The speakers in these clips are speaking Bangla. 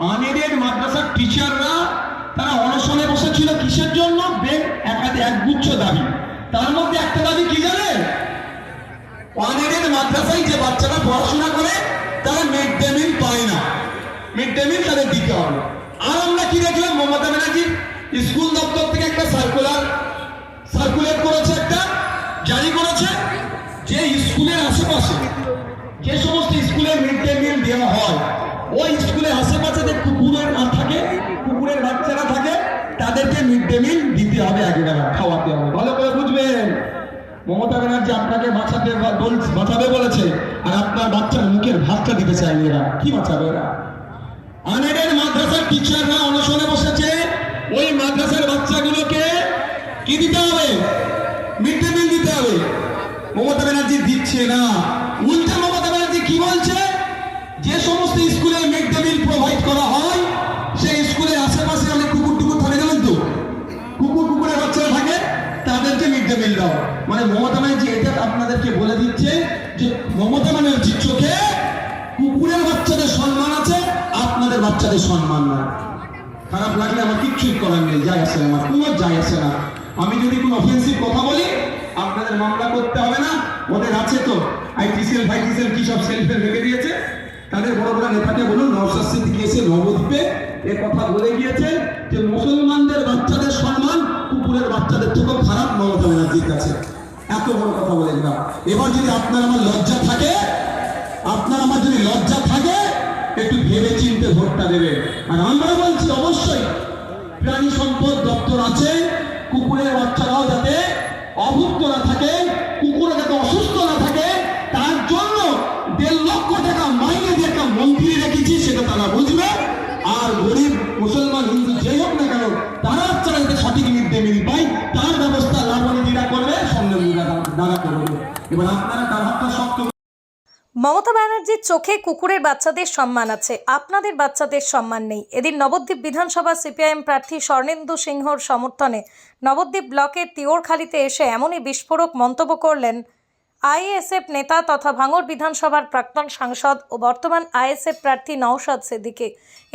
আনএডেড মাদ্রাসার টিচাররা তারা অনশনে বসেছিল কিসের জন্য? একগুচ্ছ দাবি। তার মধ্যে একটা দাবি কি জানেন? আনএডেড মাদ্রাসায় যে বাচ্চারা পড়াশোনা করে তারা মিড ডে মিল পায় না, মিড ডে মিল তাদের দিতে হবে। আর আমরা কি দেখলাম? মমতা ব্যানার্জি স্কুল দপ্তর থেকে একটা সার্কুলার করেছে, একটা জারি করেছে, যে স্কুলের আশেপাশে যে সমস্ত স্কুলে মিড ডে মিল দেওয়া হয় ওই স্কুলের আশেপাশে যে কুকুরের থাকে, কুকুরের বাচ্চারা থাকে, তাদেরকে মিড ডে মিল দিতে হবে, আগে খাওয়াতে হবে। ভালো করে বুঝবেন, মমতা ব্যানার্জি আপনাকে বাঁচাবে বলেছে, আর আপনার বাচ্চার মুখের ভাতটা দিতে চাইনি। এরা কি বাঁচাবে? এরা আনএডেড মাদ্রাসার টিচাররা অনশনে বসেছে, ওই মাদ্রাসার বাচ্চাগুলোকে কি দিতে হবে? মিড ডে মিল দিতে হবে। মমতা ব্যানার্জি দিচ্ছে না, উল্টে মমতা ব্যানার্জি কি বলছে? যে সমস্ত স্কুলে মিড ডে মিল প্রোভাইড করা হয় সেই স্কুলের আশেপাশে অনেক কুকুর থাকে, জানেন তো, কুকুরের বাচ্চারা থাকে, তাদেরকে মিড ডে মিল দাও। মানে মমতা ব্যানার্জি এটা আপনাদেরকে বলে দিচ্ছে যে মমতা ব্যানার্জির চোখে কুকুরের বাচ্চাদের সম্মান আছে, আপনাদের বাচ্চাদের সম্মান নাই। খারাপ লাগলে আমার কিচ্ছুই করার নেই, যায় আসে না, আমার কোনো যায় আসে না। আমি যদি কোনো অফেন্সিভ কথা বলি আপনাদের মামলা করতে হবে না, ওদের আছে তো আইটিসিএল ফাইটিসিএল কি সব সেলফে রেখে দিয়েছে। তাদের বড় বড় নেতাকে বলুন, নওশাদ সিদ্দিকী এসে নবদ্বীপে এ কথা বলে গিয়েছে যে মুসলমানদের বাচ্চাদের সম্মান কুকুরের বাচ্চাদের থেকেও খারাপ মমতা ব্যানার্জির কাছে। এত বড় কথা বলে গেলাম। এবার যদি আপনার আমার লজ্জা থাকে, আপনার আমার যদি লজ্জা থাকে, একটু ভেবে চিনতে ভোটটা দেবে। আর আমরা বলছি অবশ্যই প্রাণী সম্পদ দপ্তর আছে, কুকুরের বাচ্চারাও যাতে অভুক্ত না থাকে, কুকুর যাতে অসুস্থ না থাকে, তার জন্য 1.5 লক্ষ টাকা মাইনে দিয়ে একটা মন্ত্রী রেখেছি, সেটা তারা বুঝবে। আর গরিব মুসলমান হিন্দু যেই হোক না কেন, তারা বাচ্চারা যাতে সঠিক মিড ডে মিল পায় তার ব্যবস্থা লাবণীরা করবে, সামনে দাঁড়া করবে। এবার আপনারা তার হাতটা শক্ত। মমতা ব্যানার্জির চোখে কুকুরের বাচ্চাদের সম্মান আছে, আপনাদের বাচ্চাদের সম্মান নেই। এদিন নবদ্বীপ বিধানসভা সিপিআইএম প্রার্থী স্বর্ণেন্দু সিংহর সমর্থনে নবদ্বীপ ব্লকের তিওরখালীতে এসে এমনই বিস্ফোরক মন্তব্য করলেন আইএসএফ নেতা তথা ভাঙড় বিধানসভার প্রাক্তন সাংসদ ও বর্তমান আইএসএফ প্রার্থী নওশাদ সিদ্দিকী।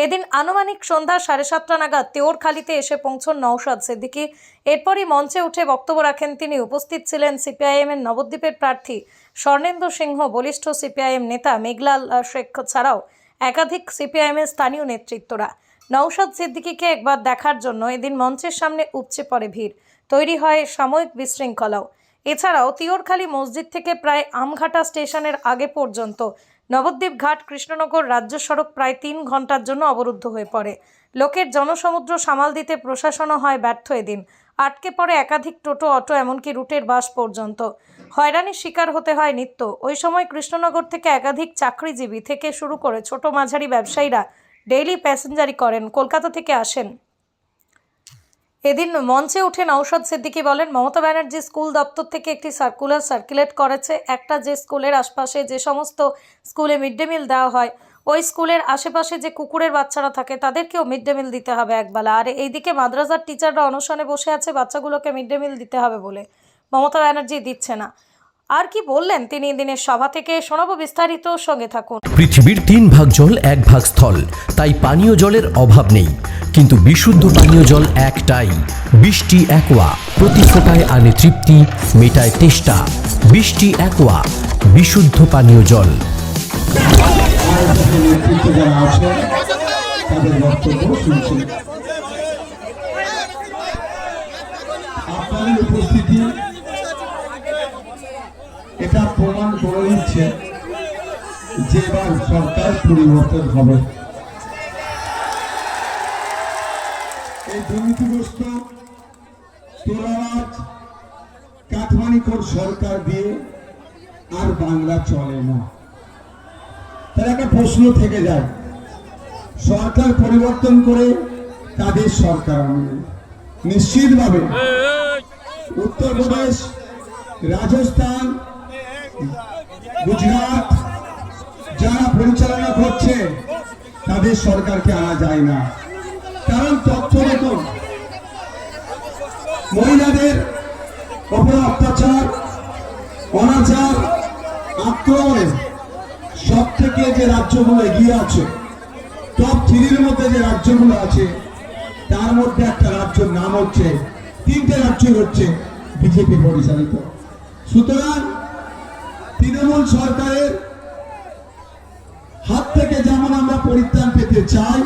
এদিন আনুমানিক সন্ধ্যা 7:30 নাগাদ তিওরখালীতে এসে পৌঁছন নওশাদ সিদ্দিকী। এরপরই মঞ্চে উঠে বক্তব্য রাখেন তিনি। উপস্থিত ছিলেন সিপিআইএমের নবদ্বীপের প্রার্থী স্বর্ণেন্দু সিংহ, বলিষ্ঠ সিপিআইএম নেতা মেঘলাল শেখ ছাড়াও একাধিক সিপিআইএমের স্থানীয় নেতৃত্বরা। নওশাদ সিদ্দিকীকে একবার দেখার জন্য এদিন মঞ্চের সামনে উপচে পড়ে ভিড়, তৈরি হয় সাময়িক বিশৃঙ্খলাও। এছাড়াও তিওরখালী মসজিদ থেকে প্রায় আমঘাটা স্টেশনের আগে পর্যন্ত নবদ্বীপ ঘাট কৃষ্ণনগর রাজ্য সড়ক প্রায় 3 ঘন্টার জন্য অবরুদ্ধ হয়ে পড়ে। লোকের জনসমুদ্র সামাল দিতে প্রশাসনও হয় ব্যর্থ। এদিন আটকে পড়ে একাধিক টোটো, অটো, এমনকি রুটের বাস পর্যন্ত। হয়রানির শিকার হতে হয় নিত্য। ওই সময় কৃষ্ণনগর থেকে একাধিক চাকরিজীবী থেকে শুরু করে ছোট মাঝারি ব্যবসায়ীরা ডেইলি প্যাসেঞ্জারি করেন, কলকাতা থেকে আসেন। এদিন মঞ্চে উঠে নওশাদ সিদ্দিকী বলেন, মমতা ব্যানার্জি স্কুল দপ্তর থেকে একটি সার্কুলেট করেছে। একটা যে স্কুলের আশপাশে যে সমস্ত স্কুলে মিড ডে মিল দেওয়া হয়, ওই স্কুলের আশেপাশে যে কুকুরের বাচ্চারা থাকে তাদেরকেও মিড ডে মিল দিতে হবে একবেলা। আর এইদিকে মাদ্রাসার টিচাররা অনশনে বসে আছে বাচ্চাগুলোকে মিড ডে মিল দিতে হবে বলে, মমতা ব্যানার্জি দিচ্ছে না। আর কি বললেন তিনি দিনের সভা থেকে, শোনাবো বিস্তারিত, সঙ্গে থাকুন। পৃথিবীর 3 ভাগ জল 1 ভাগ স্থল, তাই পানীয় জলের অভাব নেই। কিন্তু বিশুদ্ধ পানীয় জল একটাই, বৃষ্টি অ্যাকোয়া। প্রতি ফোঁটায় আনে তৃপ্তি, মেটায় তেষ্টা। বৃষ্টি অ্যাকোয়া, বিশুদ্ধ পানীয় জল। উপস্থিতি এটা প্রমাণ করে দিচ্ছে যে এবার সরকার পরিবর্তন হবে। এই দুর্নীতিগ্রস্ত তোলাবাজ কাঠমানিখোর সরকার দিয়ে আর বাংলা চলে না। তার একটা প্রশ্ন থেকে যায়, সরকার পরিবর্তন করে তাদের সরকার আনবে। নিশ্চিতভাবে উত্তরপ্রদেশ, রাজস্থান, গুজরাট যারা পরিচালনা করছে তাদের সরকারকে আনা যায় না। কারণ তথ্য দেখুন, মহিলাদের উপর অত্যাচার, অনাচার, আক্রমণে সব থেকে যে রাজ্যগুলো এগিয়ে আছে, তো টপ 3-র মধ্যে যে রাজ্যগুলো আছে তার মধ্যে একটা রাজ্যের নাম হচ্ছে, 3টে রাজ্য হচ্ছে বিজেপি পরিচালিত। সুতরাং তৃণমূল সরকারের হাত থেকে যেমন আমরা পরিত্রাণ পেতে চাই,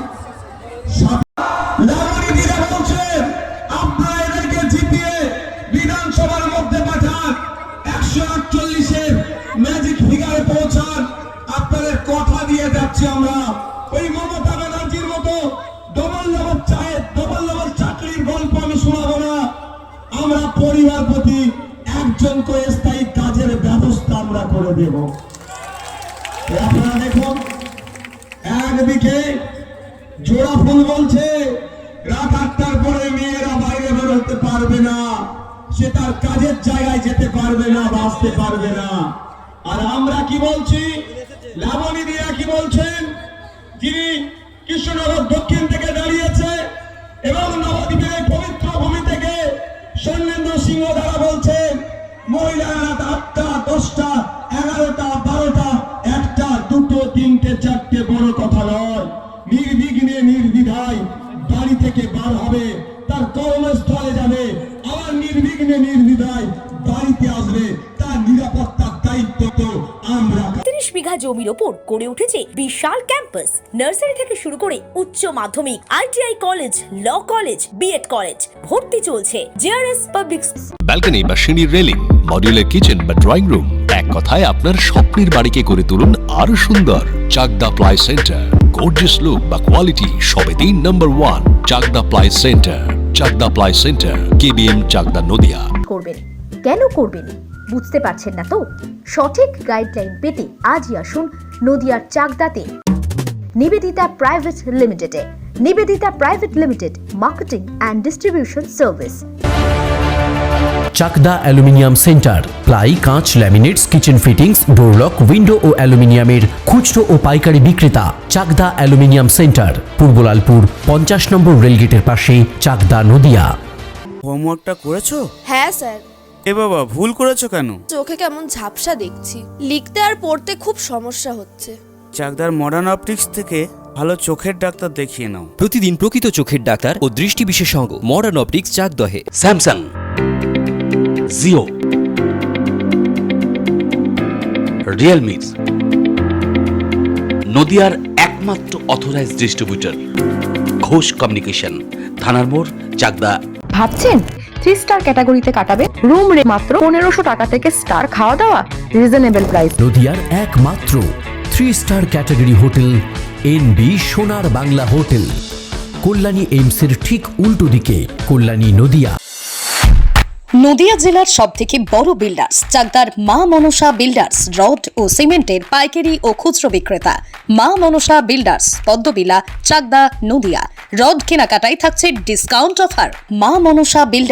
লাবণীরা বলছেন আপনারা এদেরকে জিতিয়ে বিধানসভার মধ্যে পাঠান, 148-এর ম্যাজিক ফিগারে পৌঁছান। আপনাদের কথা দিয়ে যাচ্ছি আমরা, ওই মমতা ব্যানার্জির মতো ডবল ডবল চাকরির গল্প আমি শোনাবো না। আমরা পরিবার প্রতি একজন করে স্থায়ী কাজের ব্যবস্থা আমরা করে দেব। আপনারা দেখুন, একদিকে জোড়া ফুল বলছে রাত 8টার পরে মেয়েরা বাইরে বেরোতে পারবে না, সে তার কাজের জায়গায় যেতে পারবে না, বাঁচতে পারবে না। আর আমরা কি বলছি, লাবণী দিয়া কি বলছেন, যিনি কৃষ্ণনগর দক্ষিণ থেকে দাঁড়িয়েছে এবং নবদ্বীপের এই পবিত্র ভূমি থেকে স্বর্ণেন্দু সিংহ দ্বারা বলছেন মহিলারা রাত 8টা 10টা 11টা 12টা 1টা 2টো 3টে 4টে বড় কথা নয়, নির্বিঘ্নে নির্দ্বিধায় বাড়ি থেকে বার হবে, তার কর্মস্থলে যাবে, আবার নির্বিঘ্নে নির্দ্বিধায় বাড়িতে আসবে, তার নিরাপত্তার দায়িত্ব তো আমরা। 30 বিঘা জমির ওপর গড়ে উঠেছে বিশাল ক্যাম্পাস, নার্সারি থেকে শুরু করে উচ্চ মাধ্যমিক, ITI college, law college, B Ed college, ভর্তি চলছে JRS পাবলিক। ব্যালকনি বা সিঁড়ির রেলিং, মডিউলার কিচেন বা ড্রয়িং রুম, এক কথায় আপনার স্বপ্নের বাড়িকে করে তুলুন আরো সুন্দর। Chakdah ply centre, gorgeous look বা কোয়ালিটি সবে 3 number 1 Chakdah ply centre. Chakdah ply centre, KBM Chakdah Nadia. করবেন কেন করবেন বুঝতে পারছেন না তো? সঠিক গাইডলাইন পেতে আজই আসুন নদিয়ার চাকদাতে নিবেদিতা প্রাইভেট লিমিটেডে। Nivedita private limited, marketing and distribution service. Chakdah aluminium centre, ply, কাঁচ, laminates, kitchen fittings, door lock, window ও অ্যালুমিনিয়ামের খুচরো ও পাইকারি বিক্রেতা। চাকদা অ্যালুমিনিয়াম সেন্টার, পূর্ব লালপুর 50 নম্বর রেলগেটের পাশে, চাকদা নদিয়া। হোমওয়ার্কটা করেছো? হ্যাঁ স্যার। এ বাবা, ভুল করেছো কেন? চোখে কেমন ঝাপসা দেখছি, লিখতে আর পড়তে খুব সমস্যা হচ্ছে। চাকদার মডার্ন অপটিক্স থেকে ভালো চোখের ডাক্তার দেখিয়ে নাও। প্রতিদিন প্রকৃত চোখের ডাক্তার ও দৃষ্টি বিশেষজ্ঞ মডার্ন অপটিক্স চাকদহে। স্যামসাং, জিও, রিয়েলমি, নদিয়ার একমাত্র অথরাইজড ডিস্ট্রিবিউটর ঘোষ কমিউনিকেশন, থানার মোড়, চাকদা। ভাবছেন 3 স্টার ক্যাটাগরিতে কাটাবে? রুম রে মাত্র 1500 টাকা থেকে স্টার, খাওয়া দাওয়া রিজনেবল প্রাইস। নদিয়ার একমাত্র 3 স্টার ক্যাটাগরি হোটেল NB সোনার বাংলা হোটেল, কল্যাণী এইমসের ঠিক উল্টো দিকে, কল্যাণী নদিয়া। নদিয়া জেলার সবথেকে বড় বিল্ডার্স চাকদার মা মনসা বিল্ডার্স, রড ও সিমেন্টের পাইকারি ও খুচরো বিক্রেতা। মা মনসা বিল্ডার্স, পদ্মবিলা, চাকদা নদিয়া। রড কেনাকাটায় থাকছে ডিসকাউন্ট অফার। মা মনসা বিল্ডার্স।